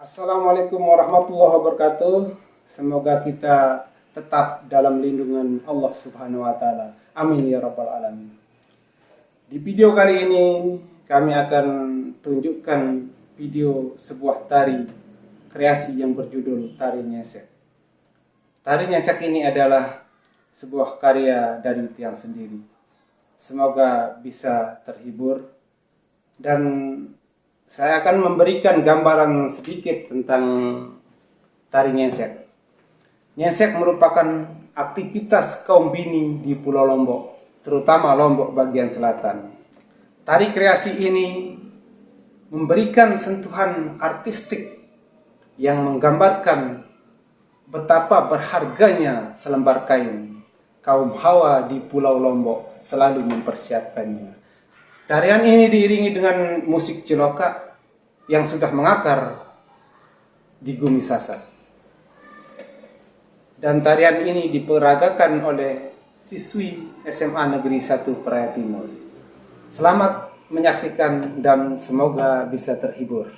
Assalamualaikum warahmatullahi wabarakatuh. Semoga kita tetap dalam lindungan Allah Subhanahu wa taala. Amin ya rabbal alamin. Di video kali ini kami akan tunjukkan video sebuah tari kreasi yang berjudul Tari Nyesek. Tari Nyesek ini adalah sebuah karya dari Tiang sendiri. Semoga bisa terhibur dan saya akan memberikan gambaran sedikit tentang tari nyesek. Nyesek merupakan aktivitas kaum bini di Pulau Lombok, terutama Lombok bagian selatan. Tari kreasi ini memberikan sentuhan artistik yang menggambarkan betapa berharganya selembar kain. Kaum Hawa di Pulau Lombok selalu mempersiapkannya. Tarian ini diiringi dengan musik celoka yang sudah mengakar di Gumi Sasak. Dan tarian ini diperagakan oleh siswi SMA Negeri 1 Praia Timur. Selamat menyaksikan dan semoga bisa terhibur.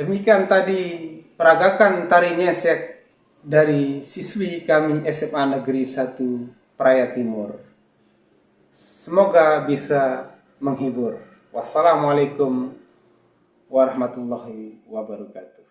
Demikian tadi peragakan tari nyesek dari siswi kami SMA Negeri 1 Praia Timur. Semoga bisa menghibur. Wassalamualaikum warahmatullahi wabarakatuh.